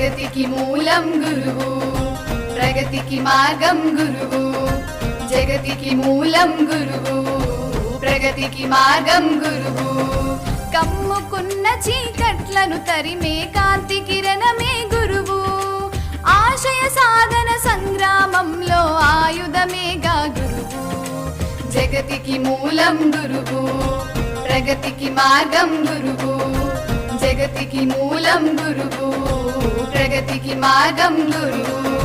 జగతికి మూలం గురువు, ప్రగతికి మార్గం గురువు. జగతికి మూలం గురువు, ప్రగతికి మార్గం గురువు. కమ్ముకున్న చీకట్లను తరిమే కాంతి కిరణమే గురువు. ఆశయ సాధన సంగ్రామంలో ఆయుధమేగా గురువు. జగతికి మూలం గురువు, ప్రగతికి మార్గం గురువు. జగతికి మూలం గురువు, ప్రగతికి మార్గం గురువు.